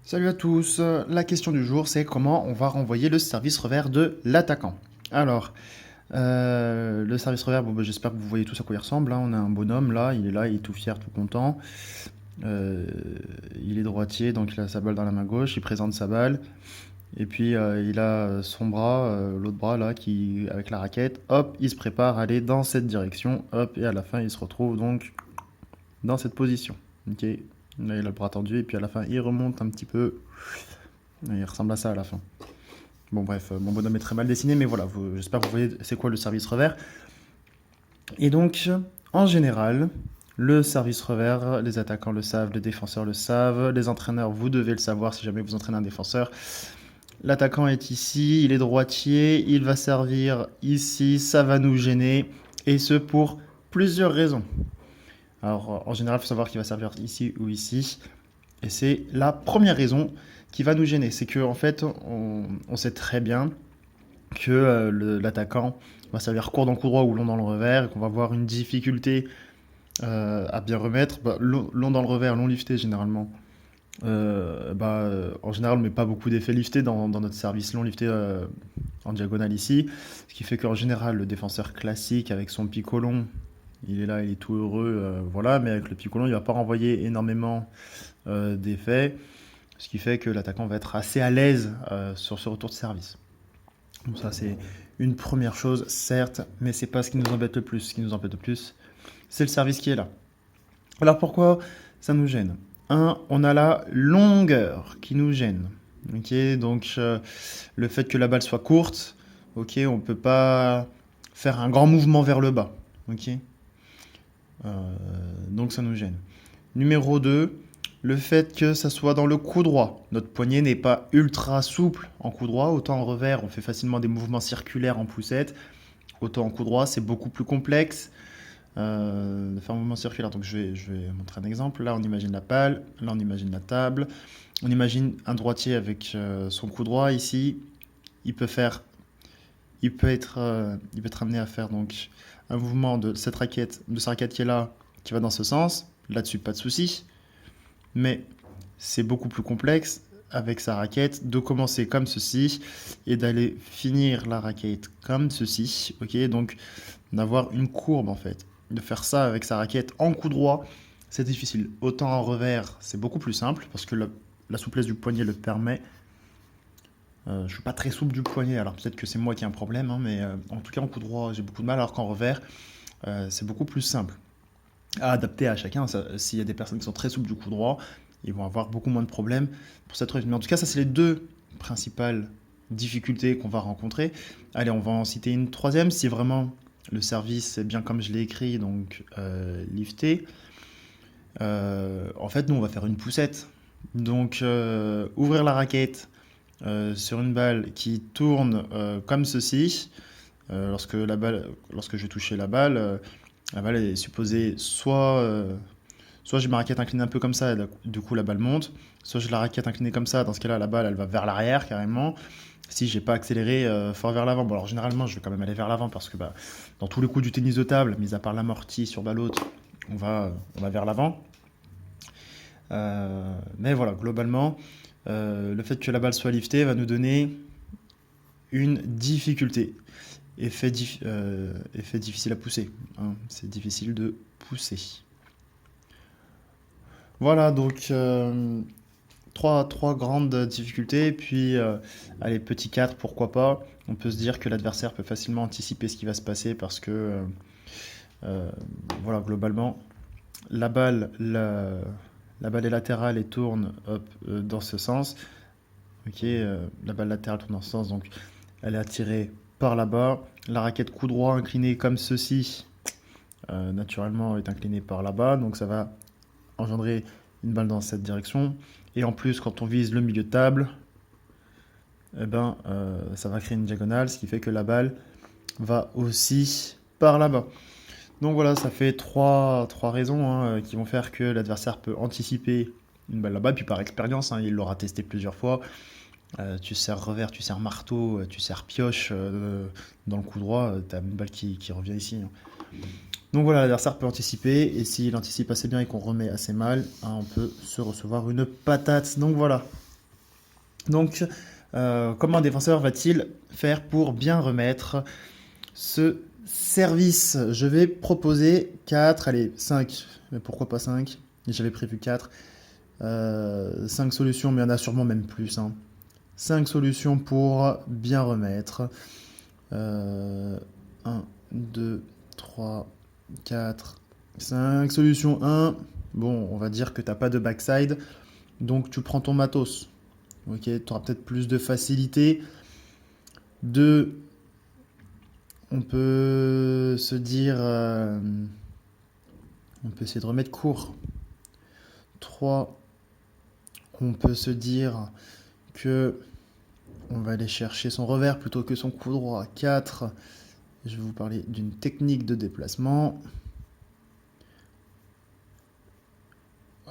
Salut à tous, la question du jour c'est comment on va renvoyer le service revers de l'attaquant. Alors, le service revers, bon, bah, j'espère que vous voyez tous à quoi il ressemble, hein. On a un bonhomme là, il est tout fier, tout content. Euh, il est droitier, donc il a sa balle dans la main gauche, il présente sa balle. Et puis il a son bras, l'autre bras là, qui, avec la raquette, hop, il se prépare à aller dans cette direction, hop, et à la fin il se retrouve donc dans cette position. Ok, là il a le bras tendu, et puis à la fin il remonte un petit peu. Il ressemble à ça à la fin. Bon bref, mon bonhomme est très mal dessiné, mais voilà, j'espère que vous voyez c'est quoi le service revers. Et donc, en général, le service revers, les attaquants le savent, les défenseurs le savent, les entraîneurs, vous devez le savoir si jamais vous entraînez un défenseur. L'attaquant est ici, il est droitier, il va servir ici, ça va nous gêner, et ce pour plusieurs raisons. Alors, en général, il faut savoir qu'il va servir ici ou ici, et c'est la première raison qui va nous gêner. C'est qu'en fait, on sait très bien que l'attaquant va servir court dans le coup droit ou long dans le revers, et qu'on va avoir une difficulté à bien remettre. Bah, long dans le revers, long lifté généralement. En général, on met pas beaucoup d'effets liftés dans notre service long lifté en diagonale ici. Ce qui fait qu'en général, le défenseur classique avec son pico long, il est là, il est tout heureux, voilà. Mais avec le pico long, il va pas renvoyer énormément d'effets. Ce qui fait que l'attaquant va être assez à l'aise sur ce retour de service. Donc ça c'est une première chose, certes, mais c'est pas ce qui nous embête le plus. Ce qui nous embête le plus, c'est le service qui est là. Alors pourquoi ça nous gêne? Un, on a la longueur qui nous gêne. Ok, donc le fait que la balle soit courte, ok, on peut pas faire un grand mouvement vers le bas. Ok, donc ça nous gêne. Numéro 2, le fait que ça soit dans le coup droit. Notre poignet n'est pas ultra souple en coup droit, autant en revers on fait facilement des mouvements circulaires en poussette, autant en coup droit c'est beaucoup plus complexe de faire un mouvement circulaire. Donc je vais montrer un exemple. Là on imagine la balle, là on imagine la table, on imagine un droitier avec son coup droit ici, il peut faire, il peut être amené à faire donc un mouvement de cette raquette, de sa raquette qui est là, qui va dans ce sens. Là-dessus pas de souci. Mais c'est beaucoup plus complexe avec sa raquette de commencer comme ceci et d'aller finir la raquette comme ceci. Ok, donc d'avoir une courbe en fait. De faire ça avec sa raquette en coup droit, c'est difficile. Autant en revers, c'est beaucoup plus simple parce que la souplesse du poignet le permet. Je suis pas très souple du poignet, alors peut-être que c'est moi qui ai un problème, hein, mais en tout cas en coup droit j'ai beaucoup de mal, alors qu'en revers c'est beaucoup plus simple à adapter à chacun. S'il y a des personnes qui sont très souples du coup droit, ils vont avoir beaucoup moins de problèmes pour cette revue. Mais en tout cas, ça, c'est les deux principales difficultés qu'on va rencontrer. Allez, on va en citer une troisième. Si vraiment le service est bien comme je l'ai écrit, donc lifté, en fait, nous, on va faire une poussette. Donc, ouvrir la raquette sur une balle qui tourne comme ceci. Lorsque je vais toucher la balle est supposée soit j'ai ma raquette inclinée un peu comme ça, et du coup la balle monte, soit j'ai la raquette inclinée comme ça, dans ce cas-là la balle elle va vers l'arrière carrément, si j'ai pas accéléré fort vers l'avant. Bon alors généralement je vais quand même aller vers l'avant parce que bah, dans tous les coups du tennis de table, mis à part l'amorti sur balle haute, on va vers l'avant. Mais voilà, globalement, le fait que la balle soit liftée va nous donner une difficulté. Effet difficile à pousser, hein. C'est difficile de pousser. Voilà, donc trois grandes difficultés. Puis, allez, petit 4, pourquoi pas. On peut se dire que l'adversaire peut facilement anticiper ce qui va se passer parce que, euh, voilà, globalement, la balle, la balle est latérale et tourne hop, dans ce sens. Ok, la balle latérale tourne dans ce sens, donc elle est attirée par là-bas. La raquette coup droit inclinée comme ceci, naturellement, est inclinée par là-bas, donc ça va engendrer une balle dans cette direction. Et en plus, quand on vise le milieu de table, eh ben, ça va créer une diagonale, ce qui fait que la balle va aussi par là-bas. Donc voilà, ça fait trois raisons, hein, qui vont faire que l'adversaire peut anticiper une balle là-bas. Puis par expérience, hein, il l'aura testé plusieurs fois. Tu sers revers, tu sers marteau, tu sers pioche dans le coup droit, tu as une balle qui revient ici, hein. Donc voilà, l'adversaire peut anticiper, et s'il anticipe assez bien et qu'on remet assez mal, hein, on peut se recevoir une patate. Donc voilà, Donc, comment un défenseur va-t-il faire pour bien remettre ce service? Je vais proposer 4, allez, 5, mais pourquoi pas 5? J'avais prévu 4. 5 solutions, mais il y en a sûrement même plus, hein. 5 solutions pour bien remettre. 1, 2, 3, 4, 5. Solution 1. Bon, on va dire que tu n'as pas de backside, donc tu prends ton matos. Ok, tu auras peut-être plus de facilité. 2, on peut se dire... on peut essayer de remettre court. 3, on peut se dire que on va aller chercher son revers plutôt que son coup droit. 4, je vais vous parler d'une technique de déplacement.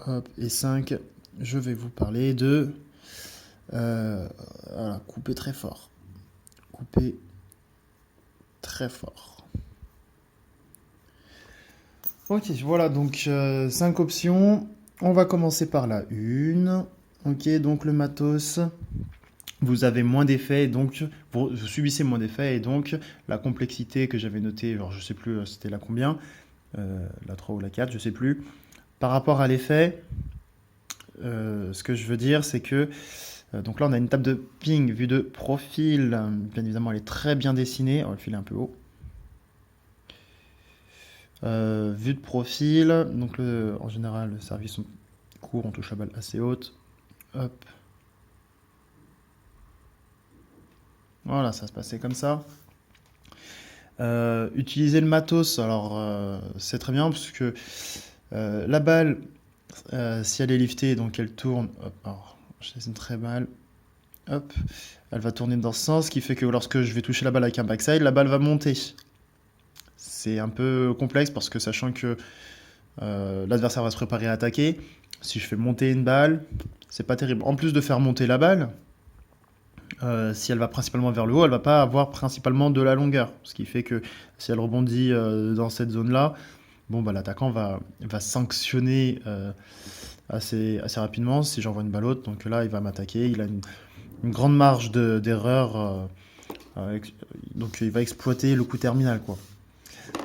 Hop, et 5, je vais vous parler de voilà, couper très fort. Couper très fort. Ok, voilà, donc 5 options. On va commencer par la 1. Ok, donc le matos, vous avez moins d'effets, donc vous subissez moins d'effets, et donc la complexité que j'avais notée, alors je sais plus c'était la combien, la 3 ou la 4, je sais plus. Par rapport à l'effet, ce que je veux dire, c'est que donc là on a une table de ping vue de profil, bien évidemment elle est très bien dessinée, on va le filer un peu haut. Vue de profil, donc en général le service court, on touche la balle assez haute. Hop. Voilà, ça se passait comme ça. Utiliser le matos, alors c'est très bien parce que la balle, si elle est liftée, donc elle tourne, hop, alors je dessine très mal, hop, elle va tourner dans ce sens, ce qui fait que lorsque je vais toucher la balle avec un backside, la balle va monter. C'est un peu complexe parce que sachant que l'adversaire va se préparer à attaquer, si je fais monter une balle, c'est pas terrible. En plus de faire monter la balle, si elle va principalement vers le haut, elle va pas avoir principalement de la longueur. Ce qui fait que si elle rebondit dans cette zone-là, bon, bah, l'attaquant va sanctionner assez rapidement si j'envoie une balle haute. Donc là, il va m'attaquer. Il a une grande marge d'erreur. Donc il va exploiter le coup terminal, quoi.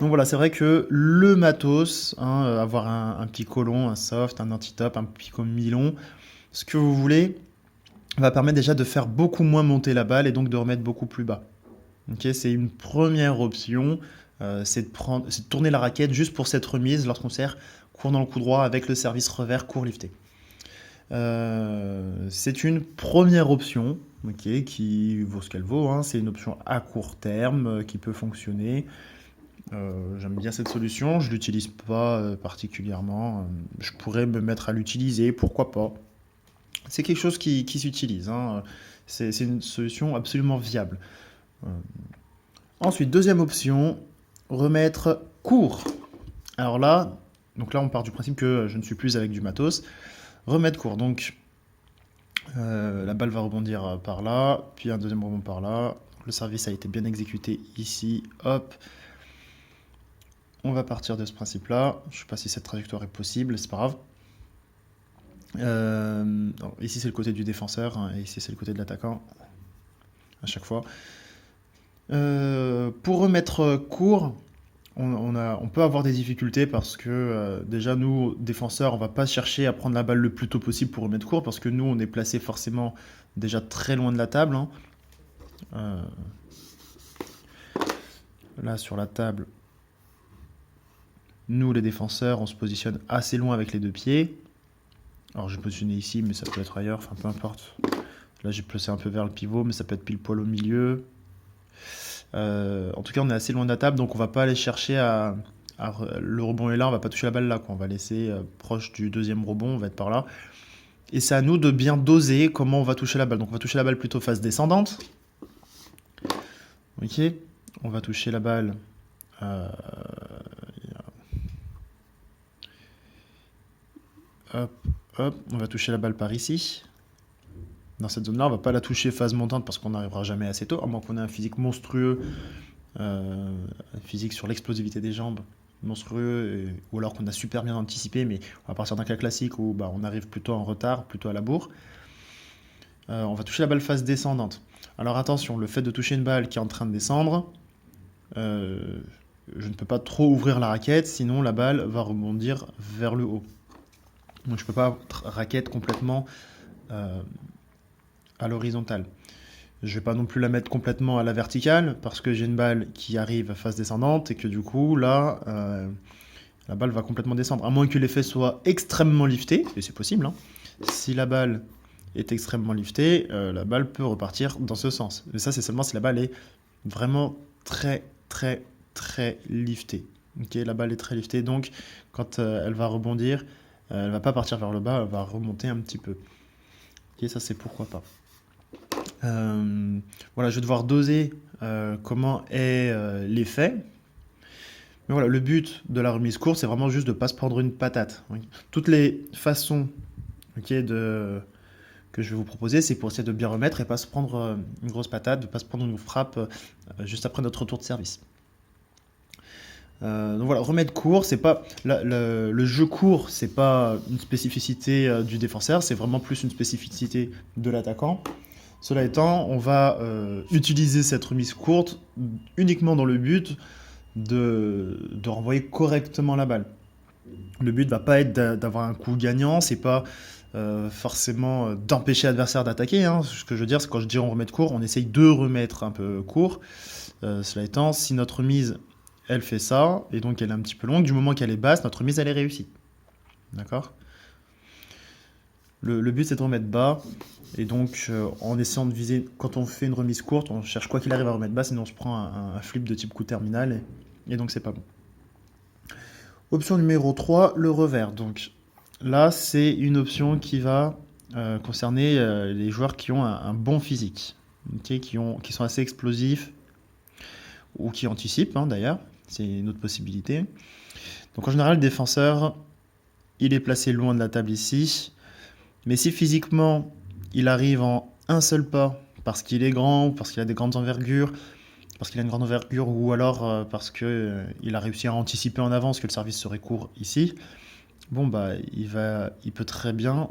Donc voilà, c'est vrai que le matos, hein, avoir un petit colon, un soft, un anti-top, un picot mi-long, ce que vous voulez, va permettre déjà de faire beaucoup moins monter la balle et donc de remettre beaucoup plus bas. Ok, c'est une première option, c'est de tourner la raquette juste pour cette remise lorsqu'on sert court dans le coup droit avec le service revers court lifté. C'est une première option, ok, qui vaut ce qu'elle vaut, hein. C'est une option à court terme qui peut fonctionner. J'aime bien cette solution, je ne l'utilise pas particulièrement. Je pourrais me mettre à l'utiliser, pourquoi pas. C'est quelque chose qui s'utilise, hein. C'est une solution absolument viable. Euh, Ensuite, deuxième option, remettre court. Alors là, on part du principe que je ne suis plus avec du matos. Remettre court, donc la balle va rebondir par là, puis un deuxième rebond par là. Le service a été bien exécuté ici, hop. On va partir de ce principe-là. Je ne sais pas si cette trajectoire est possible, c'est pas grave. Ici c'est le côté du défenseur, hein, et ici c'est le côté de l'attaquant, à chaque fois. Pour remettre court, on peut avoir des difficultés parce que déjà nous, défenseurs, on va pas chercher à prendre la balle le plus tôt possible pour remettre court parce que nous, on est placé forcément déjà très loin de la table, hein. Là, sur la table, nous, les défenseurs, on se positionne assez loin avec les deux pieds. Alors, j'ai positionné ici, mais ça peut être ailleurs, enfin peu importe. Là, j'ai placé un peu vers le pivot, mais ça peut être pile poil au milieu. En tout cas, on est assez loin de la table, donc on va pas aller chercher le rebond est là, on va pas toucher la balle là, quoi. On va laisser proche du deuxième rebond, on va être par là. Et c'est à nous de bien doser comment on va toucher la balle. Donc on va toucher la balle plutôt face descendante. Ok, on va toucher la balle. Hop, hop, on va toucher la balle par ici. Dans cette zone-là, on va pas la toucher phase montante parce qu'on n'arrivera jamais assez tôt, à moins qu'on ait un physique monstrueux, un physique sur l'explosivité des jambes monstrueux, ou alors qu'on a super bien anticipé, mais on va partir d'un cas classique où on arrive plutôt en retard, plutôt à la bourre. on va toucher la balle face descendante. Alors attention, le fait de toucher une balle qui est en train de descendre, euh, je ne peux pas trop ouvrir la raquette, sinon la balle va rebondir vers le haut. Donc je ne peux pas raquette complètement euh, à l'horizontale. Je ne vais pas non plus la mettre complètement à la verticale, parce que j'ai une balle qui arrive à face descendante, et que du coup, là, la balle va complètement descendre. À moins que l'effet soit extrêmement lifté, et c'est possible, hein. Si la balle est extrêmement liftée, la balle peut repartir dans ce sens. Mais ça, c'est seulement si la balle est vraiment très, très, très liftée. Ok, la balle est très liftée, donc quand elle va rebondir, elle va pas partir vers le bas, elle va remonter un petit peu. Ok, ça c'est pourquoi pas. Voilà, je vais devoir doser comment est l'effet. Mais voilà, le but de la remise courte, c'est vraiment juste de ne pas se prendre une patate. Ok. Toutes les façons que je vais vous proposer, c'est pour essayer de bien remettre et pas se prendre une grosse patate, de ne pas se prendre une frappe juste après notre retour de service. Donc voilà, remettre court, c'est pas le jeu court, c'est pas une spécificité du défenseur, c'est vraiment plus une spécificité de l'attaquant. Cela étant, on va utiliser cette remise courte uniquement dans le but de renvoyer correctement la balle. Le but ne va pas être d'avoir un coup gagnant, c'est pas forcément d'empêcher l'adversaire d'attaquer, hein. Ce que je veux dire, c'est quand je dis on remet court, on essaye de remettre un peu court. Cela étant, si notre mise, elle fait ça, et donc elle est un petit peu longue, du moment qu'elle est basse, notre mise, elle est réussie. D'accord ? Le but, c'est de remettre bas, et donc en essayant de viser, quand on fait une remise courte, on cherche quoi qu'il arrive à remettre bas, sinon on se prend un flip de type coup terminal, et donc c'est pas bon. Option numéro 3, le revers. Donc là, c'est une option qui va concerner les joueurs qui ont un bon physique, okay, qui sont assez explosifs, ou qui anticipent hein, d'ailleurs, c'est une autre possibilité. Donc en général, le défenseur, il est placé loin de la table ici, mais si physiquement, il arrive en un seul pas, parce qu'il est grand, ou parce qu'il a des grandes envergures, parce qu'il a une grande envergure, ou alors parce qu'il a réussi à anticiper en avance que le service serait court ici, bon bah il peut très bien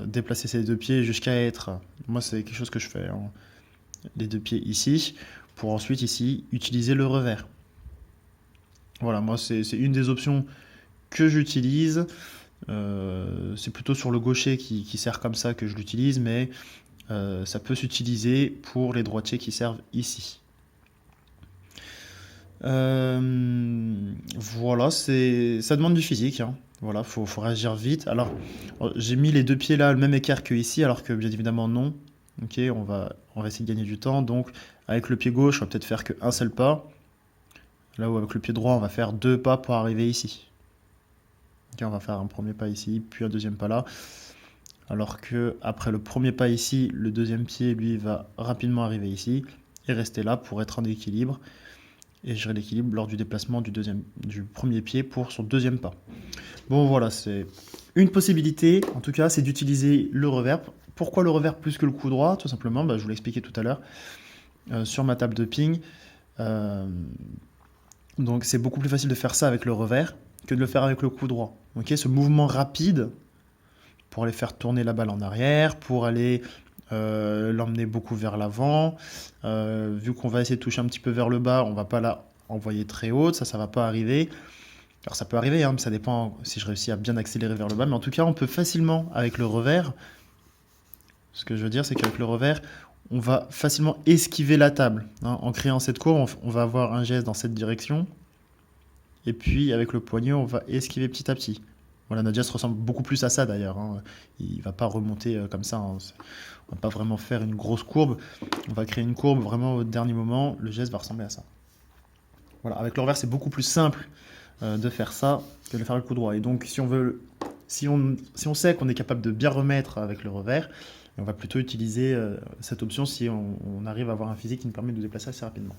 déplacer ses deux pieds jusqu'à être, moi c'est quelque chose que je fais, hein, les deux pieds ici, pour ensuite ici utiliser le revers. Voilà, moi c'est une des options que j'utilise. C'est plutôt sur le gaucher qui sert comme ça que je l'utilise, mais ça peut s'utiliser pour les droitiers qui servent ici. Voilà, ça demande du physique, hein. Voilà, faut réagir vite. Alors, j'ai mis les deux pieds là, le même écart que ici, alors que bien évidemment non. Ok, on va essayer de gagner du temps. Donc, avec le pied gauche, on va peut-être faire qu'un seul pas. Là où avec le pied droit, on va faire deux pas pour arriver ici. Ok, on va faire un premier pas ici, puis un deuxième pas là. Alors que après le premier pas ici, le deuxième pied, lui, va rapidement arriver ici et rester là pour être en équilibre et gérer l'équilibre lors du déplacement du premier pied pour son deuxième pas. Bon voilà, c'est une possibilité, en tout cas, c'est d'utiliser le revers. Pourquoi le revers plus que le coup droit? Tout simplement, je vous l'ai expliqué tout à l'heure, sur ma table de ping. Donc c'est beaucoup plus facile de faire ça avec le revers que de le faire avec le coup droit. Okay, ce mouvement rapide, pour aller faire tourner la balle en arrière, pour aller l'emmener beaucoup vers l'avant. Vu qu'on va essayer de toucher un petit peu vers le bas, on va pas la envoyer très haute, ça va pas arriver. Alors ça peut arriver, hein, mais ça dépend si je réussis à bien accélérer vers le bas. Mais en tout cas, on peut facilement, avec le revers, ce que je veux dire, c'est qu'avec le revers, on va facilement esquiver la table. Hein. En créant cette courbe, on va avoir un geste dans cette direction. Et puis, avec le poignet, on va esquiver petit à petit. Voilà, notre geste ressemble beaucoup plus à ça d'ailleurs. Hein. Il ne va pas remonter comme ça. Hein. On ne va pas vraiment faire une grosse courbe. On va créer une courbe vraiment au dernier moment. Le geste va ressembler à ça. Voilà, avec le revers, c'est beaucoup plus simple de faire ça que de faire le coup droit. Et donc, si on sait qu'on est capable de bien remettre avec le revers, on va plutôt utiliser cette option si on arrive à avoir un physique qui nous permet de nous déplacer assez rapidement.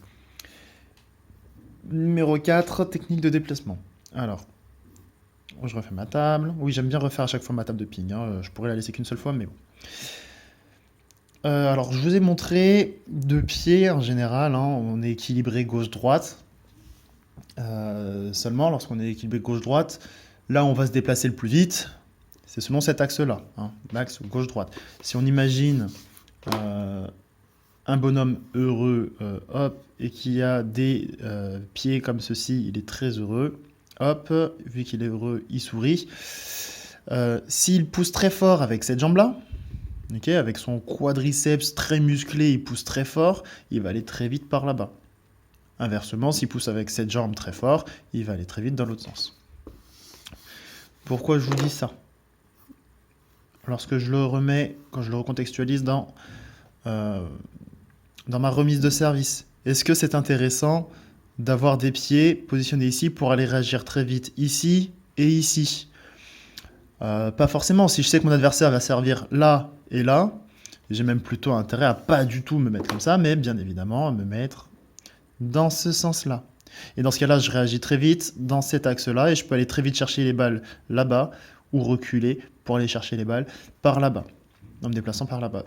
Numéro 4, technique de déplacement. Alors, je refais ma table. Oui, j'aime bien refaire à chaque fois ma table de ping. Hein. Je pourrais la laisser qu'une seule fois, mais bon. Alors, je vous ai montré deux pieds en général. Hein, on est équilibré gauche-droite. Seulement, lorsqu'on est équilibré gauche-droite, là, on va se déplacer le plus vite. C'est selon cet axe-là, hein, l'axe gauche-droite. Si on imagine un bonhomme heureux, hop, et qui a des pieds comme ceci, il est très heureux. Hop, vu qu'il est heureux, il sourit. S'il pousse très fort avec cette jambe-là, okay, avec son quadriceps très musclé, il pousse très fort, il va aller très vite par là-bas. Inversement, s'il pousse avec cette jambe très fort, il va aller très vite dans l'autre sens. Pourquoi je vous dis ça? Lorsque je le remets, quand je le recontextualise dans ma remise de service, est-ce que c'est intéressant d'avoir des pieds positionnés ici pour aller réagir très vite ici et ici? Pas forcément. Si je sais que mon adversaire va servir là et là, j'ai même plutôt intérêt à pas du tout me mettre comme ça, mais bien évidemment à me mettre dans ce sens-là. Et dans ce cas-là, je réagis très vite dans cet axe-là et je peux aller très vite chercher les balles là-bas ou reculer pour aller chercher les balles par là-bas, en me déplaçant par là-bas.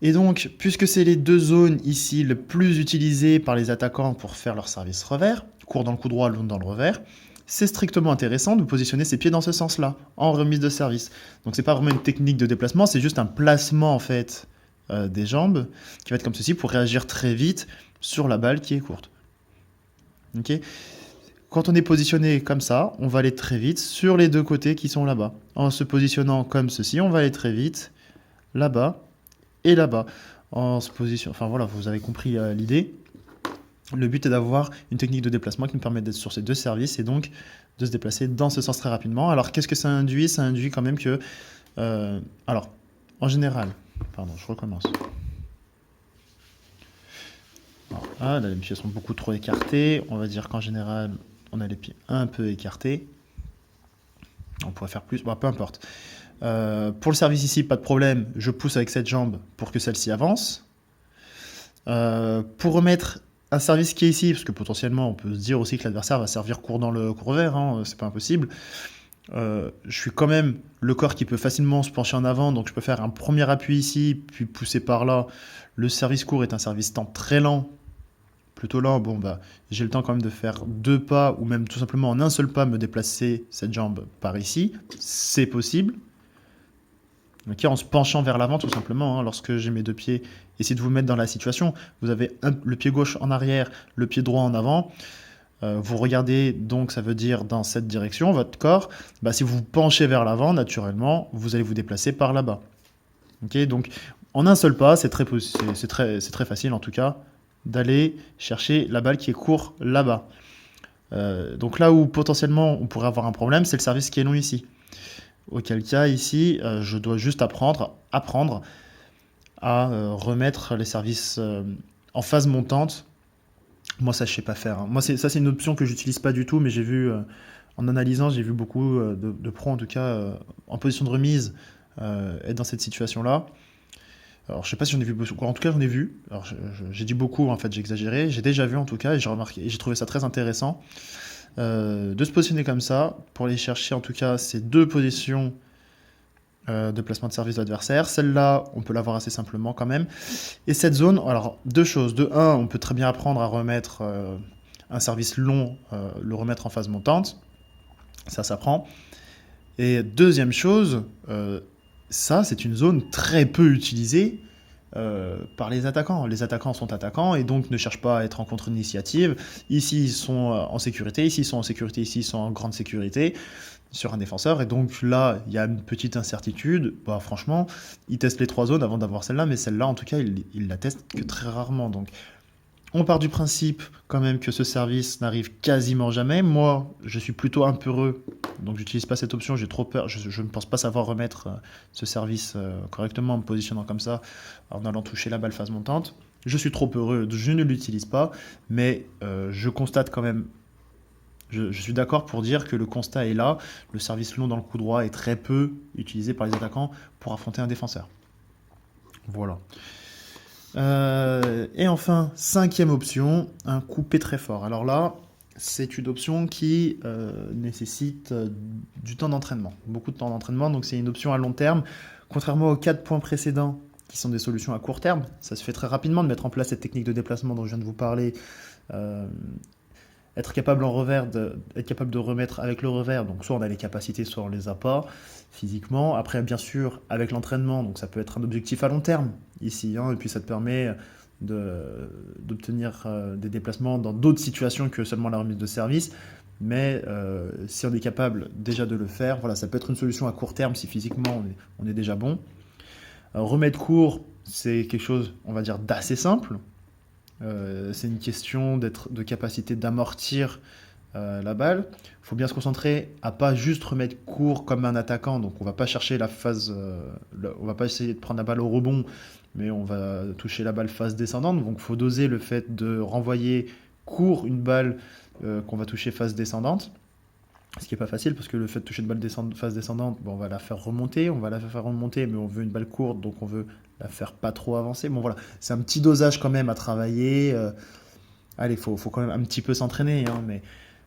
Et donc, puisque c'est les deux zones ici les plus utilisées par les attaquants pour faire leur service revers, court dans le coup droit, long dans le revers, c'est strictement intéressant de positionner ses pieds dans ce sens-là, en remise de service. Donc c'est pas vraiment une technique de déplacement, c'est juste un placement en fait des jambes qui va être comme ceci pour réagir très vite sur la balle qui est courte. Okay. Quand on est positionné comme ça, on va aller très vite sur les deux côtés qui sont là-bas. En se positionnant comme ceci, on va aller très vite là-bas et là-bas. En se positionnant, enfin voilà, vous avez compris l'idée. Le but est d'avoir une technique de déplacement qui nous permet d'être sur ces deux services et donc de se déplacer dans ce sens très rapidement. Alors qu'est-ce que ça induit? Ça induit quand même que... alors, en général... Pardon, je recommence. Alors, là, les pieds sont beaucoup trop écartés. On va dire qu'en général, on a les pieds un peu écartés. On pourrait faire plus, peu importe. Pour le service ici, pas de problème. Je pousse avec cette jambe pour que celle-ci avance. Pour remettre un service qui est ici, parce que potentiellement on peut se dire aussi que l'adversaire va servir court dans le court vert, hein, c'est pas impossible. Je suis quand même le corps qui peut facilement se pencher en avant, donc je peux faire un premier appui ici, puis pousser par là. Le service court est un service temps très lent, plutôt lent. Bon, j'ai le temps quand même de faire 2 pas, ou même tout simplement en un seul pas me déplacer cette jambe par ici. C'est possible. Okay, en se penchant vers l'avant tout simplement, hein, lorsque j'ai mes deux pieds, essayez de vous mettre dans la situation, vous avez le pied gauche en arrière, le pied droit en avant, vous regardez donc ça veut dire dans cette direction, votre corps, si vous vous penchez vers l'avant, naturellement, vous allez vous déplacer par là-bas. Okay, donc en un seul pas, c'est très facile en tout cas, d'aller chercher la balle qui est court là-bas. Donc là où potentiellement on pourrait avoir un problème, c'est le service qui est long ici. Auquel cas, ici, je dois juste apprendre à remettre les services en phase montante. Moi, ça, je ne sais pas faire. Hein. Moi, ça, c'est une option que j'utilise pas du tout, mais j'ai vu, en analysant, j'ai vu beaucoup de pros, en tout cas, en position de remise, être dans cette situation-là. Alors, je ne sais pas si j'en ai vu beaucoup. En tout cas, j'en ai vu. Alors, j'ai dit beaucoup, en fait, j'ai exagéré. J'ai déjà vu, en tout cas, et j'ai remarqué, et j'ai trouvé ça très intéressant. De se positionner comme ça, pour aller chercher en tout cas ces deux positions de placement de service de l'adversaire. Celle-là, on peut l'avoir assez simplement quand même. Et cette zone, alors deux choses. De un, on peut très bien apprendre à remettre un service long, le remettre en phase montante. Ça s'apprend. Et deuxième chose, ça c'est une zone très peu utilisée par les attaquants. Les attaquants sont attaquants et donc ne cherchent pas à être en contre-initiative. Ici, ils sont en sécurité, ici, ils sont en sécurité, ici, ils sont en grande sécurité sur un défenseur. Et donc là, il y a une petite incertitude. Franchement, ils testent les 3 zones avant d'avoir celle-là, mais celle-là, en tout cas, ils la testent que très rarement. Donc, on part du principe quand même que ce service n'arrive quasiment jamais. Moi, je suis plutôt un peu heureux, donc j'utilise pas cette option, j'ai trop peur, je ne pense pas savoir remettre ce service correctement en me positionnant comme ça, en allant toucher la balle phase montante. Je suis trop heureux, je ne l'utilise pas, mais je constate quand même, je suis d'accord pour dire que le constat est là, le service long dans le coup droit est très peu utilisé par les attaquants pour affronter un défenseur. Voilà. Et enfin, 5e option, un coupé très fort. Alors là, c'est une option qui nécessite du temps d'entraînement, beaucoup de temps d'entraînement, donc c'est une option à long terme. Contrairement aux 4 points précédents, qui sont des solutions à court terme, ça se fait très rapidement de mettre en place cette technique de déplacement dont je viens de vous parler être capable en revers, être capable de remettre avec le revers. Donc soit on a les capacités, soit on les a pas physiquement. Après, bien sûr, avec l'entraînement, donc ça peut être un objectif à long terme ici, hein, et puis ça te permet d'obtenir des déplacements dans d'autres situations que seulement la remise de service. Mais si on est capable déjà de le faire, voilà, ça peut être une solution à court terme si physiquement on est déjà bon. Remettre court, c'est quelque chose, on va dire, d'assez simple. C'est une question de capacité d'amortir la balle. Il faut bien se concentrer à pas juste remettre court comme un attaquant. Donc on va pas chercher la phase, on va pas essayer de prendre la balle au rebond, mais on va toucher la balle phase descendante. Donc il faut doser le fait de renvoyer court une balle qu'on va toucher phase descendante. Ce qui n'est pas facile parce que le fait de toucher une balle phase descendante, bon, on va la faire remonter, mais on veut une balle courte, donc on veut la faire pas trop avancer. Bon voilà, c'est un petit dosage quand même à travailler. Allez, faut quand même un petit peu s'entraîner, hein, mais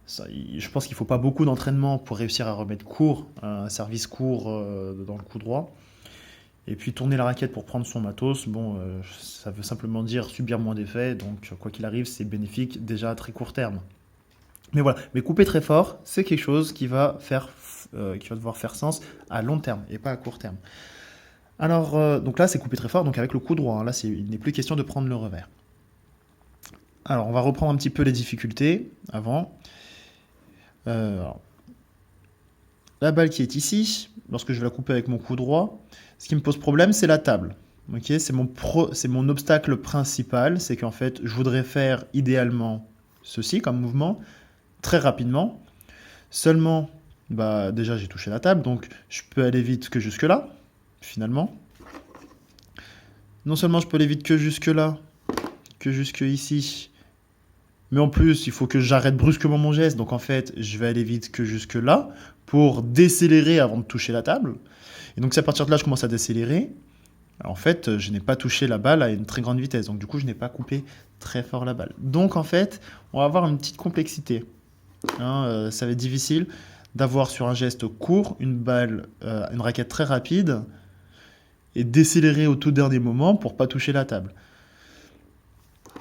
ça, je pense qu'il faut pas beaucoup d'entraînement pour réussir à remettre court, un service court dans le coup droit. Et puis tourner la raquette pour prendre son matos, bon, ça veut simplement dire subir moins d'effets, donc quoi qu'il arrive, c'est bénéfique déjà à très court terme. Mais voilà, mais couper très fort, c'est quelque chose qui va devoir faire sens à long terme et pas à court terme. Alors, donc là, c'est couper très fort, donc avec le coup droit, hein, là, il n'est plus question de prendre le revers. Alors, on va reprendre un petit peu les difficultés avant. Alors, la balle qui est ici, lorsque je vais la couper avec mon coup droit, ce qui me pose problème, c'est la table. Okay, c'est mon obstacle principal, c'est qu'en fait, je voudrais faire idéalement ceci comme mouvement, très rapidement. Seulement, bah, déjà j'ai touché la table, donc je peux aller vite que jusque là, finalement. Non seulement je peux aller vite que jusque là, que jusque ici, mais en plus il faut que j'arrête brusquement mon geste, donc en fait je vais aller vite que jusque là, pour décélérer avant de toucher la table. Et donc c'est à partir de là que je commence à décélérer. Alors, en fait, je n'ai pas touché la balle à une très grande vitesse, donc du coup je n'ai pas coupé très fort la balle. Donc en fait, on va avoir une petite complexité. Hein, ça va être difficile d'avoir sur un geste court une raquette très rapide et décélérer au tout dernier moment pour pas toucher la table.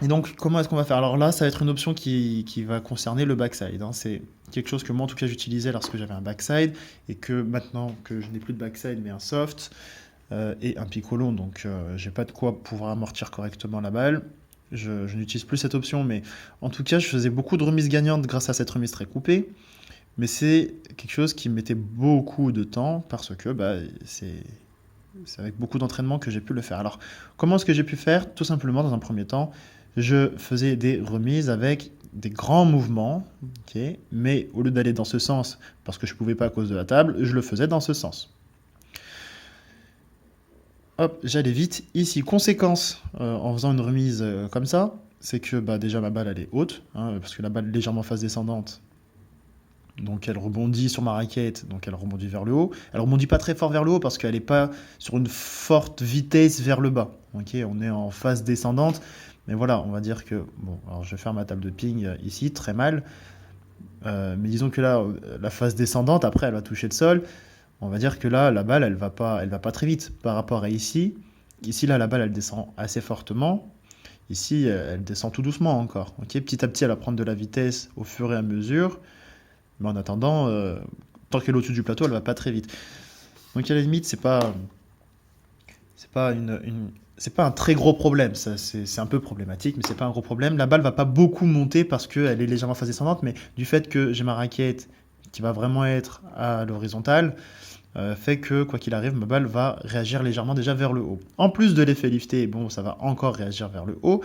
Et donc comment est-ce qu'on va faire? Alors là, ça va être une option qui va concerner le backside, hein. C'est quelque chose que moi en tout cas j'utilisais lorsque j'avais un backside et que maintenant que je n'ai plus de backside mais un soft et un piccolo, donc j'ai pas de quoi pouvoir amortir correctement la balle. Je n'utilise plus cette option, mais en tout cas, je faisais beaucoup de remises gagnantes grâce à cette remise très coupée. Mais c'est quelque chose qui me mettait beaucoup de temps parce que c'est avec beaucoup d'entraînement que j'ai pu le faire. Alors, comment est-ce que j'ai pu faire? Tout simplement, dans un premier temps, je faisais des remises avec des grands mouvements, okay, mais au lieu d'aller dans ce sens, parce que je ne pouvais pas à cause de la table, je le faisais dans ce sens. Hop, j'allais vite. Ici, conséquence, en faisant une remise comme ça, c'est que déjà ma balle elle est haute, hein, parce que la balle est légèrement face descendante. Donc elle rebondit sur ma raquette, donc elle rebondit vers le haut. Elle rebondit pas très fort vers le haut parce qu'elle n'est pas sur une forte vitesse vers le bas. Okay, on est en phase descendante, mais voilà, on va dire que... Bon, alors je vais faire ma table de ping ici, très mal. Mais disons que là, la phase descendante, après elle va toucher le sol. On va dire que là, la balle, elle va pas très vite par rapport à ici. Ici, là, la balle, elle descend assez fortement. Ici, elle descend tout doucement encore. Okay, petit à petit, elle va prendre de la vitesse au fur et à mesure. Mais en attendant, tant qu'elle est au-dessus du plateau, elle va pas très vite. Donc à la limite, c'est pas un très gros problème. C'est un peu problématique, mais c'est pas un gros problème. La balle va pas beaucoup monter parce qu'elle est légèrement phase descendante, mais du fait que j'ai ma raquette qui va vraiment être à l'horizontale, fait que, quoi qu'il arrive, ma balle va réagir légèrement déjà vers le haut. En plus de l'effet lifté, bon, ça va encore réagir vers le haut,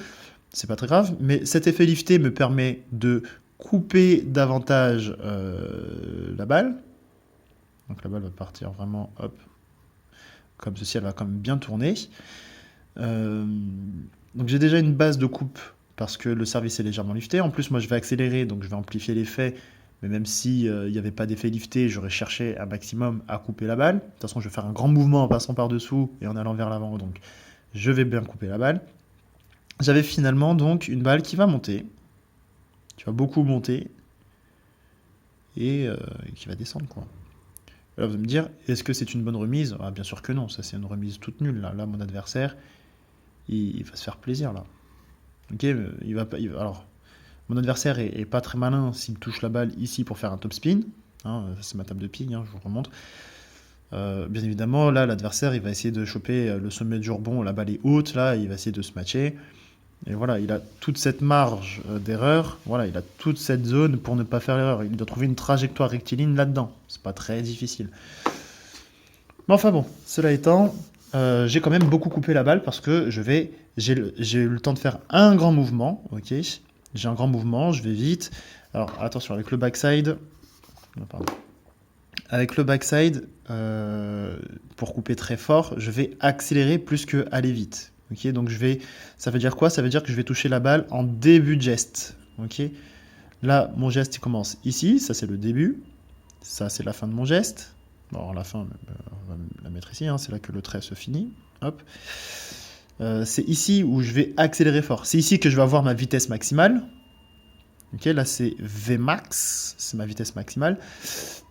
c'est pas très grave, mais cet effet lifté me permet de couper davantage la balle. Donc la balle va partir vraiment, hop, comme ceci, elle va quand même bien tourner. Donc j'ai déjà une base de coupe parce que le service est légèrement lifté. En plus, moi, je vais accélérer, donc je vais amplifier l'effet. Mais même si il n'y avait pas d'effet lifté, j'aurais cherché un maximum à couper la balle. De toute façon, je vais faire un grand mouvement en passant par-dessous et en allant vers l'avant, donc je vais bien couper la balle. J'avais finalement donc une balle qui va monter, qui va beaucoup monter, et qui va descendre, quoi. Là, vous allez me dire, est-ce que c'est une bonne remise? Ah, bien sûr que non, ça c'est une remise toute nulle. Là mon adversaire, il va se faire plaisir, là. Ok, alors... Mon adversaire est pas très malin s'il touche la balle ici pour faire un top spin. Hein, c'est ma table de ping, hein, je vous remontre. Bien évidemment, là, l'adversaire, il va essayer de choper le sommet du rebond, la balle est haute, là, il va essayer de se matcher. Et voilà, il a toute cette marge d'erreur, voilà, il a toute cette zone pour ne pas faire l'erreur. Il doit trouver une trajectoire rectiligne là-dedans. C'est pas très difficile. Mais enfin bon, cela étant, j'ai quand même beaucoup coupé la balle parce que j'ai eu le temps de faire un grand mouvement, ok. J'ai un grand mouvement, je vais vite. Alors attention, avec le backside, non, pardon. Avec le backside, pour couper très fort, je vais accélérer plus que aller vite. Ok, donc ça veut dire quoi? Ça veut dire que je vais toucher la balle en début de geste. Ok, là, mon geste il commence ici, ça c'est le début. Ça c'est la fin de mon geste. Bon, alors, la fin, on va la mettre ici, hein, c'est là que le trait se finit. Hop. C'est ici où je vais accélérer fort. C'est ici que je vais avoir ma vitesse maximale. Ok, là c'est Vmax, c'est ma vitesse maximale.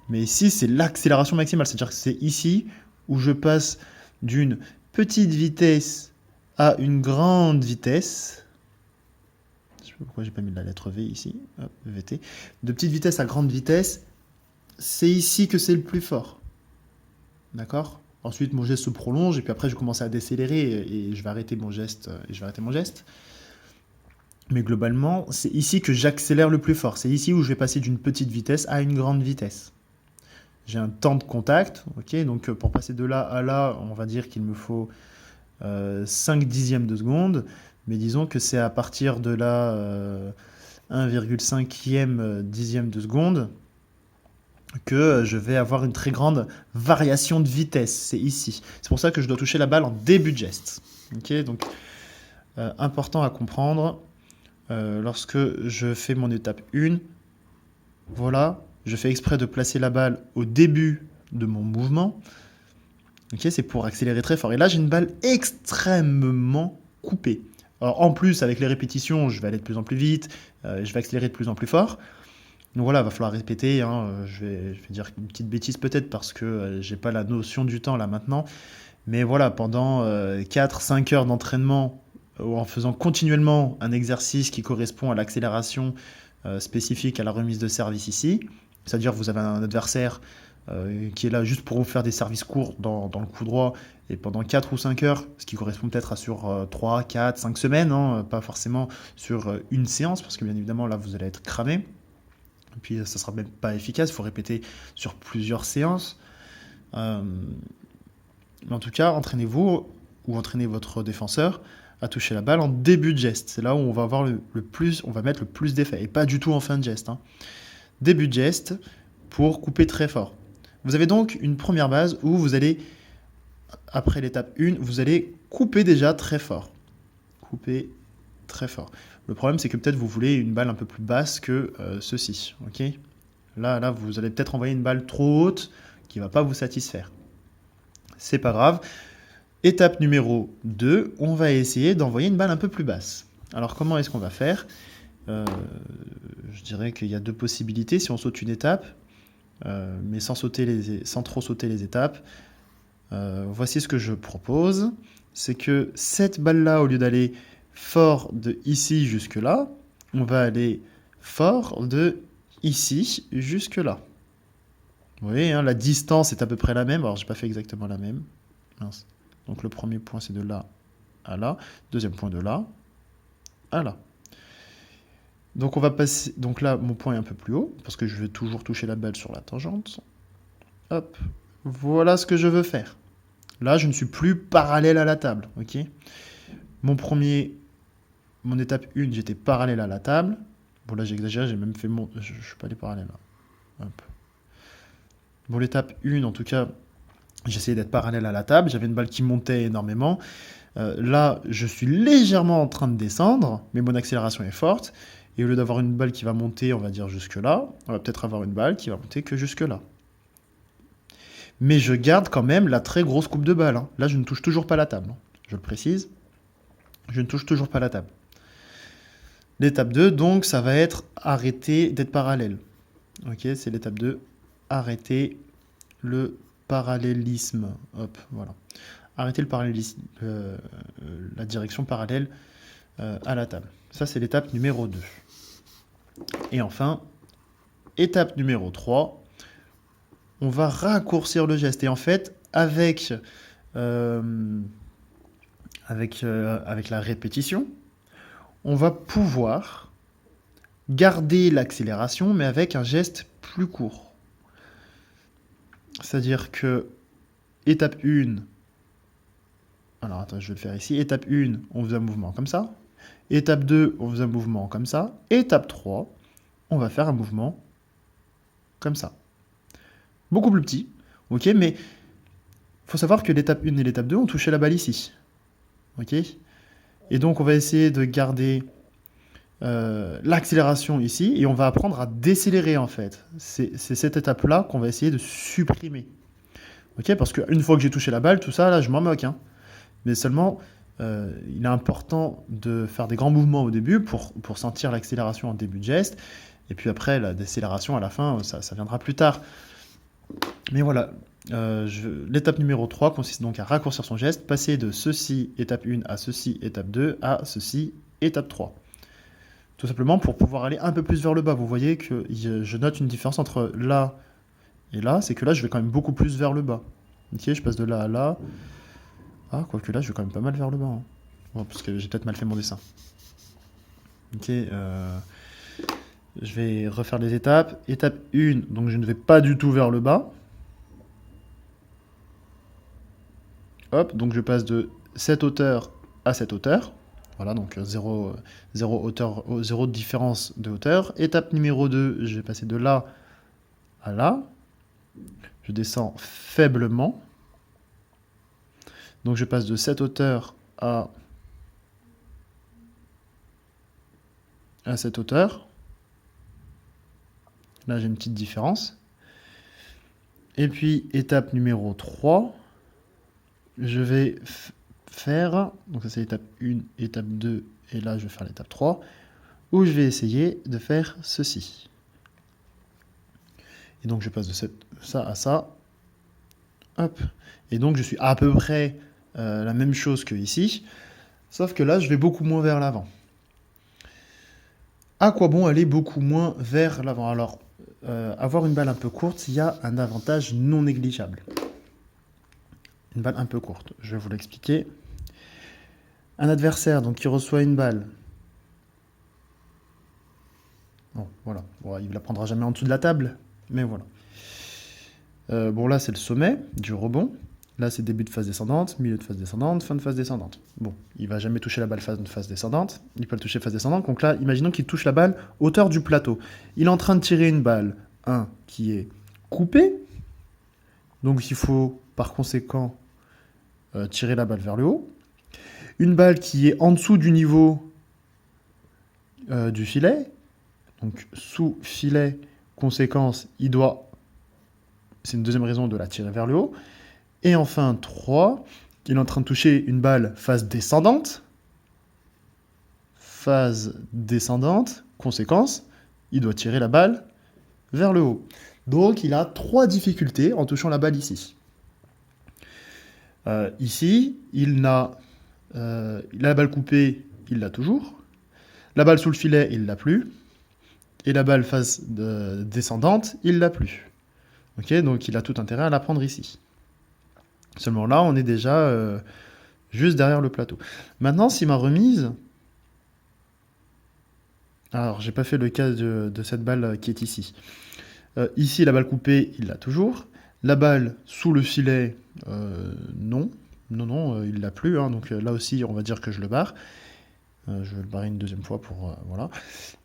Mais ici, c'est l'accélération maximale. C'est-à-dire que c'est ici où je passe d'une petite vitesse à une grande vitesse. Je ne sais pas pourquoi j'ai pas mis la lettre V ici. Hop, VT. De petite vitesse à grande vitesse, c'est ici que c'est le plus fort. D'accord? Ensuite, mon geste se prolonge et puis après, je commence à décélérer et je vais arrêter mon geste. Mais globalement, c'est ici que j'accélère le plus fort. C'est ici où je vais passer d'une petite vitesse à une grande vitesse. J'ai un temps de contact, ok, donc pour passer de là à là, on va dire qu'il me faut 5 dixièmes de seconde, mais disons que c'est à partir de là 1,5e dixième de seconde que je vais avoir une très grande variation de vitesse, c'est ici. C'est pour ça que je dois toucher la balle en début de geste. Ok, donc important à comprendre, lorsque je fais mon étape 1, voilà, je fais exprès de placer la balle au début de mon mouvement. Ok, c'est pour accélérer très fort. Et là, j'ai une balle extrêmement coupée. Alors, en plus, avec les répétitions, je vais aller de plus en plus vite, je vais accélérer de plus en plus fort. Donc voilà, il va falloir répéter. Hein, je vais dire une petite bêtise peut-être parce que j'ai pas la notion du temps là maintenant. Mais voilà, pendant 4-5 heures d'entraînement, en faisant continuellement un exercice qui correspond à l'accélération spécifique à la remise de service ici, c'est-à-dire que vous avez un adversaire qui est là juste pour vous faire des services courts dans le coup droit, et pendant 4 ou 5 heures, ce qui correspond peut-être à sur 3, 4, 5 semaines, hein, pas forcément sur une séance, parce que bien évidemment là vous allez être cramé, et puis ça sera même pas efficace, il faut répéter sur plusieurs séances. Mais en tout cas, entraînez-vous ou entraînez votre défenseur à toucher la balle en début de geste. C'est là où on va avoir on va mettre le plus d'effet, et pas du tout en fin de geste. Hein. Début de geste pour couper très fort. Vous avez donc une première base où vous allez, après l'étape 1, vous allez couper déjà très fort. Couper très fort. Le problème, c'est que peut-être vous voulez une balle un peu plus basse que ceci. Okay, là, vous allez peut-être envoyer une balle trop haute qui ne va pas vous satisfaire. C'est pas grave. Étape numéro 2, on va essayer d'envoyer une balle un peu plus basse. Alors, comment est-ce qu'on va faire? Je dirais qu'il y a deux possibilités si on saute une étape, mais sans trop sauter les étapes. Voici ce que je propose, c'est que cette balle-là, au lieu d'aller fort de ici jusque là, on va aller fort de ici jusque là. Vous voyez, hein, la distance est à peu près la même. Alors, j'ai pas fait exactement la même. Mince. Donc, le premier point, c'est de là à là. Deuxième point, de là à là. Donc, on va passer. Donc là, mon point est un peu plus haut, parce que je vais toujours toucher la balle sur la tangente. Hop. Voilà ce que je veux faire. Là, je ne suis plus parallèle à la table. Ok. Mon étape 1, j'étais parallèle à la table. Bon, là, j'exagère, j'ai même fait je ne suis pas allé parallèle là. Hop. Bon, l'étape 1, en tout cas, j'essayais d'être parallèle à la table. J'avais une balle qui montait énormément. Là, je suis légèrement en train de descendre, mais mon accélération est forte. Et au lieu d'avoir une balle qui va monter, on va dire jusque là, on va peut-être avoir une balle qui va monter que jusque là. Mais je garde quand même la très grosse coupe de balle. Hein. Là, je ne touche toujours pas la table. Hein. Je le précise. Je ne touche toujours pas la table. L'étape 2, donc, ça va être arrêter d'être parallèle. Ok, c'est l'étape 2. Arrêter le parallélisme. Hop, voilà. Arrêter le parallélisme, la direction parallèle à la table. Ça, c'est l'étape numéro 2. Et enfin, étape numéro 3, on va raccourcir le geste. Et en fait, avec la répétition, on va pouvoir garder l'accélération, mais avec un geste plus court. C'est-à-dire que étape 1, alors attends, je vais le faire ici. Étape 1, on faisait un mouvement comme ça. Étape 2, on faisait un mouvement comme ça. Étape 3, on va faire un mouvement comme ça. Beaucoup plus petit, ok, mais il faut savoir que l'étape 1 et l'étape 2, on touchait la balle ici. Ok. Et donc, on va essayer de garder l'accélération ici, et on va apprendre à décélérer, en fait. C'est cette étape-là qu'on va essayer de supprimer. Ok, parce qu'une fois que j'ai touché la balle, tout ça, là, je m'en moque, hein. Mais seulement, il est important de faire des grands mouvements au début pour sentir l'accélération en début de geste. Et puis après, la décélération à la fin, ça viendra plus tard. Mais voilà, l'étape numéro 3 consiste donc à raccourcir son geste, passer de ceci, étape 1, à ceci, étape 2, à ceci, étape 3. Tout simplement pour pouvoir aller un peu plus vers le bas. Vous voyez que je note une différence entre là et là, c'est que là, je vais quand même beaucoup plus vers le bas. Ok, je passe de là à là. Ah, quoique là, je vais quand même pas mal vers le bas. Hein. Bon, parce que j'ai peut-être mal fait mon dessin. Ok, je vais refaire les étapes. Étape 1, donc je ne vais pas du tout vers le bas. Hop, donc je passe de cette hauteur à cette hauteur. Voilà, donc zéro de différence de hauteur. Étape numéro 2, je vais passer de là à là. Je descends faiblement. Donc je passe de cette hauteur à cette hauteur. Là, j'ai une petite différence. Et puis, étape numéro 3, je vais faire, donc ça c'est étape 1, étape 2, et là je vais faire l'étape 3, où je vais essayer de faire ceci. Et donc je passe de ça à ça. Hop. Et donc je suis à peu près la même chose que ici, sauf que là je vais beaucoup moins vers l'avant. À quoi bon aller beaucoup moins vers l'avant? Alors, avoir une balle un peu courte, il y a un avantage non négligeable. Une balle un peu courte, je vais vous l'expliquer. Un adversaire donc, qui reçoit une balle, bon, voilà, bon, il ne la prendra jamais en dessous de la table, mais voilà. Bon, là, c'est le sommet du rebond. Là, c'est début de phase descendante, milieu de phase descendante, fin de phase descendante. Bon, il va jamais toucher la balle phase descendante, il peut le toucher phase descendante. Donc là, imaginons qu'il touche la balle hauteur du plateau. Il est en train de tirer une balle, qui est coupée. Donc il faut, par conséquent, tirer la balle vers le haut. Une balle qui est en dessous du niveau du filet. Donc sous filet, conséquence, c'est une deuxième raison de la tirer vers le haut. Et enfin, 3, il est en train de toucher une balle phase descendante. Phase descendante, conséquence, il doit tirer la balle vers le haut. Donc, il a 3 difficultés en touchant la balle ici. Ici, il a la balle coupée, il l'a toujours. La balle sous le filet, il l'a plus. Et la balle phase descendante, il l'a plus. Ok, donc il a tout intérêt à la prendre ici. Seulement là, on est déjà juste derrière le plateau. Maintenant, si ma remise... Alors, j'ai pas fait le cas de cette balle qui est ici. Ici, la balle coupée, il l'a toujours. La balle sous le filet, non. Non, il l'a plus. Hein, donc là aussi, on va dire que je le barre. Je vais le barrer une deuxième fois pour... voilà.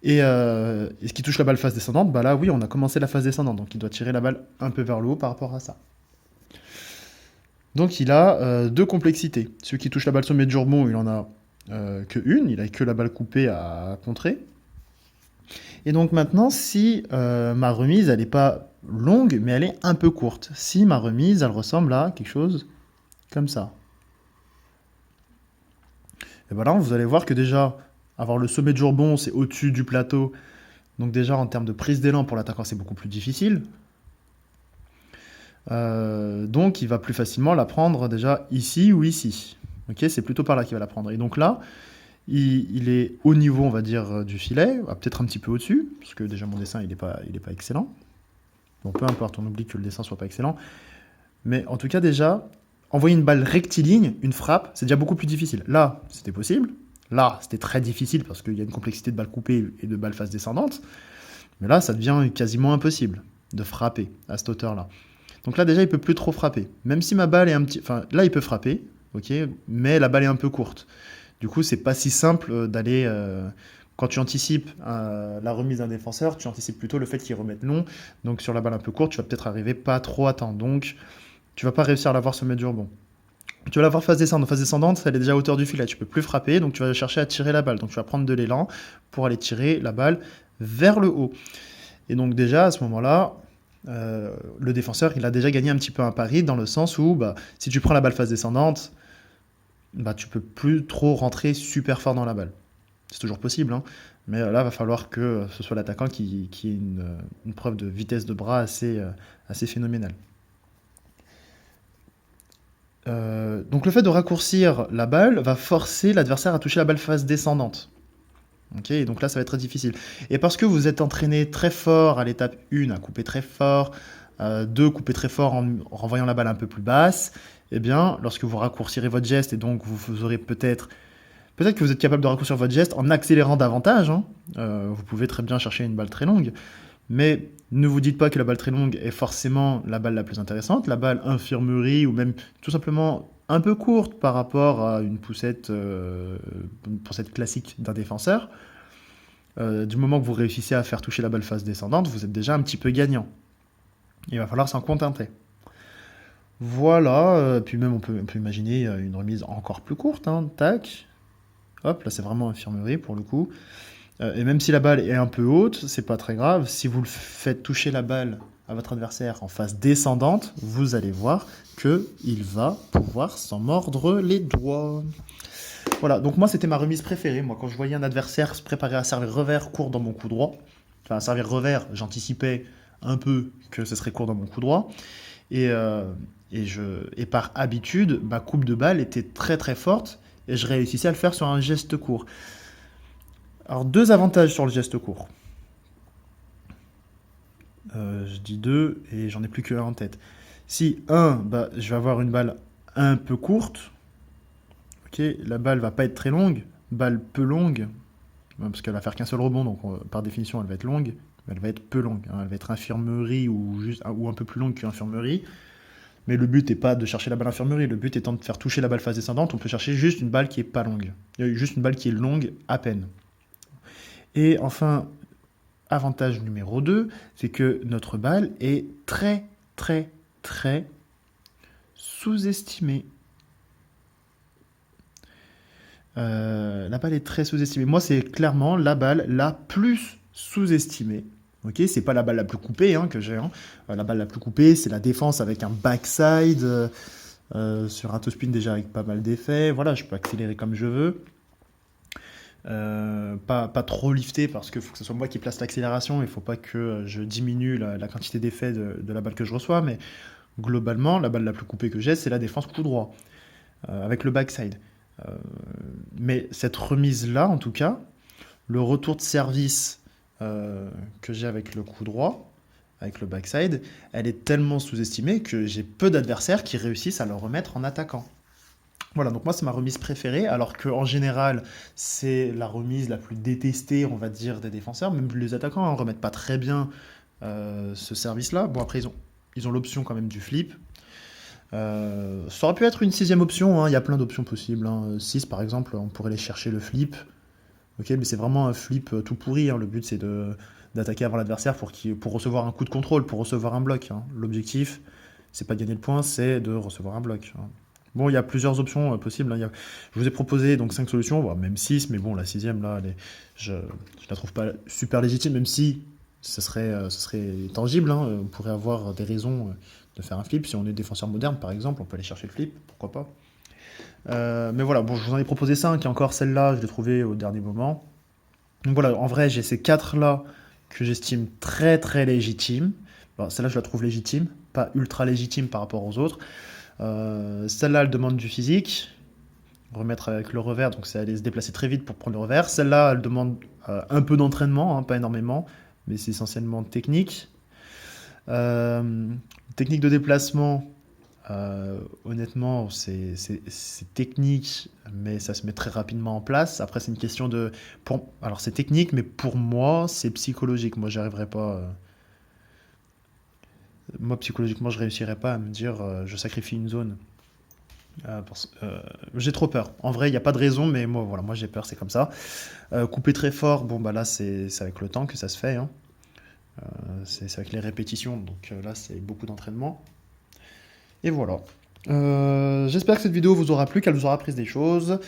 Et ce qui touche la balle phase descendante, bah là, oui, on a commencé la phase descendante. Donc, il doit tirer la balle un peu vers le haut par rapport à ça. Donc il a 2 complexités. Celui qui touche la balle sommet du rebond, il en a que une, il a que la balle coupée à contrer. Et donc maintenant, si ma remise, elle n'est pas longue, mais elle est un peu courte. Si ma remise, elle ressemble à quelque chose comme ça. Et bien là, vous allez voir que déjà, avoir le sommet du rebond, c'est au-dessus du plateau. Donc déjà, en termes de prise d'élan pour l'attaquant, c'est beaucoup plus difficile. Donc il va plus facilement la prendre déjà ici ou ici. Ok, c'est plutôt par là qu'il va la prendre. Et donc là, il est au niveau, on va dire, du filet, peut-être un petit peu au-dessus, parce que déjà mon dessin, il est pas excellent. Bon, peu importe, on oublie que le dessin soit pas excellent. Mais en tout cas, déjà, envoyer une balle rectiligne, une frappe, c'est déjà beaucoup plus difficile. Là, c'était possible. Là, c'était très difficile parce qu'il y a une complexité de balles coupées et de balles face descendante. Mais là, ça devient quasiment impossible de frapper à cette hauteur-là. Donc là, déjà, il peut plus trop frapper. Même si ma balle est un petit... Enfin, là, il peut frapper, ok, mais la balle est un peu courte. Du coup, c'est pas si simple d'aller... Quand tu anticipes la remise d'un défenseur, tu anticipes plutôt le fait qu'il remette long. Donc sur la balle un peu courte, tu vas peut-être arriver pas trop à temps. Donc tu vas pas réussir à l'avoir sur du rebond. Tu vas l'avoir face descendante. Face descendante, elle est déjà à hauteur du filet. Tu peux plus frapper, donc tu vas chercher à tirer la balle. Donc tu vas prendre de l'élan pour aller tirer la balle vers le haut. Et donc déjà, à ce moment-là, le défenseur, il a déjà gagné un petit peu un pari dans le sens où si tu prends la balle face descendante, tu peux plus trop rentrer super fort dans la balle. C'est toujours possible, hein. Mais là, il va falloir que ce soit l'attaquant qui ait une preuve de vitesse de bras assez phénoménale. Donc le fait de raccourcir la balle va forcer l'adversaire à toucher la balle face descendante. Ok, donc là, ça va être très difficile. Et parce que vous êtes entraîné très fort à l'étape 1 à couper très fort, 2 couper très fort en renvoyant la balle un peu plus basse, eh bien, lorsque vous raccourcirez votre geste et donc vous aurez peut-être que vous êtes capable de raccourcir votre geste en accélérant davantage, hein. Vous pouvez très bien chercher une balle très longue, mais ne vous dites pas que la balle très longue est forcément la balle la plus intéressante. La balle infirmerie ou même tout simplement un peu courte par rapport à une poussette classique d'un défenseur, du moment que vous réussissez à faire toucher la balle face descendante, vous êtes déjà un petit peu gagnant. Il va falloir s'en contenter. Voilà, puis même on peut imaginer une remise encore plus courte, hein. Tac. Hop, là c'est vraiment infirmerie pour le coup. Et même si la balle est un peu haute, c'est pas très grave. Si vous le faites toucher la balle à votre adversaire en phase descendante, vous allez voir qu'il va pouvoir s'en mordre les doigts. Voilà, donc moi c'était ma remise préférée. Moi quand je voyais un adversaire se préparer à servir revers court dans mon coup droit, enfin à servir revers, j'anticipais un peu que ce serait court dans mon coup droit. Et par habitude, ma coupe de balle était très très forte et je réussissais à le faire sur un geste court. Alors, 2 avantages sur le geste court. Je dis 2 et j'en ai plus qu'un en tête. Si, je vais avoir une balle un peu courte, ok, la balle va pas être très longue, balle peu longue, parce qu'elle va faire qu'un seul rebond, donc par définition elle va être longue, mais elle va être peu longue, hein, elle va être infirmerie ou un peu plus longue qu'infirmerie. Mais le but n'est pas de chercher la balle infirmerie, le but étant de faire toucher la balle face descendante, on peut chercher juste une balle qui est pas longue. Juste une balle qui est longue à peine. Et enfin, avantage numéro 2, c'est que notre balle est très, très, très sous-estimée. La balle est très sous-estimée. Moi, c'est clairement la balle la plus sous-estimée. Ok, c'est pas la balle la plus coupée hein, que j'ai. Hein. La balle la plus coupée, c'est la défense avec un backside sur un top-spin déjà avec pas mal d'effets. Voilà, je peux accélérer comme je veux. Pas trop lifter parce qu'il faut que ce soit moi qui place l'accélération. Il faut pas que je diminue la quantité d'effet de la balle que je reçois. Mais globalement, la balle la plus coupée que j'ai, c'est la défense coup droit avec le backside. Mais cette remise-là, en tout cas, le retour de service que j'ai avec le coup droit, avec le backside, elle est tellement sous-estimée que j'ai peu d'adversaires qui réussissent à le remettre en attaquant. Voilà, donc moi c'est ma remise préférée, alors qu'en général c'est la remise la plus détestée, on va dire, des défenseurs. Même les attaquants ne remettent pas très bien ce service-là. Bon, après ils ont l'option quand même du flip. Ça aurait pu être une 6e option, hein. Il y a plein d'options possibles. 6 par exemple, on pourrait aller chercher le flip. Ok, mais c'est vraiment un flip tout pourri, hein. Le but c'est d'attaquer avant l'adversaire pour recevoir un coup de contrôle, pour recevoir un bloc, hein. L'objectif, c'est pas de gagner le point, c'est de recevoir un bloc, hein. Bon, il y a plusieurs options possibles, hein. Je vous ai proposé donc 5 solutions, voire même 6, mais bon, la 6e, là, je la trouve pas super légitime, même si ce serait tangible, hein. On pourrait avoir des raisons de faire un flip. Si on est défenseur moderne, par exemple, on peut aller chercher le flip, pourquoi pas. Mais voilà, bon, je vous en ai proposé 5, et encore celle-là, je l'ai trouvée au dernier moment. Donc voilà, en vrai, j'ai ces 4-là que j'estime très très légitimes. Bon, celle-là, je la trouve légitime, pas ultra légitime par rapport aux autres. Celle-là, elle demande du physique. remettre avec le revers, donc c'est aller se déplacer très vite pour prendre le revers. Celle-là, elle demande un peu d'entraînement, hein, pas énormément, mais c'est essentiellement technique. Euh, Technique de déplacement, honnêtement, c'est technique, mais ça se met très rapidement en place. Après, c'est une question de... alors, c'est technique, mais pour moi, c'est psychologique. Moi, j'arriverai pas... moi, psychologiquement, je réussirais pas à me dire je sacrifie une zone. J'ai trop peur. En vrai, il n'y a pas de raison, mais moi, voilà, moi j'ai peur, c'est comme ça. Couper très fort, bon, bah là, c'est avec le temps que ça se fait, hein. C'est avec les répétitions, donc là, c'est beaucoup d'entraînement. Et voilà. J'espère que cette vidéo vous aura plu, qu'elle vous aura appris des choses.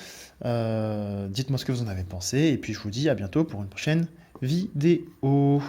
Dites-moi ce que vous en avez pensé, et puis je vous dis à bientôt pour une prochaine vidéo.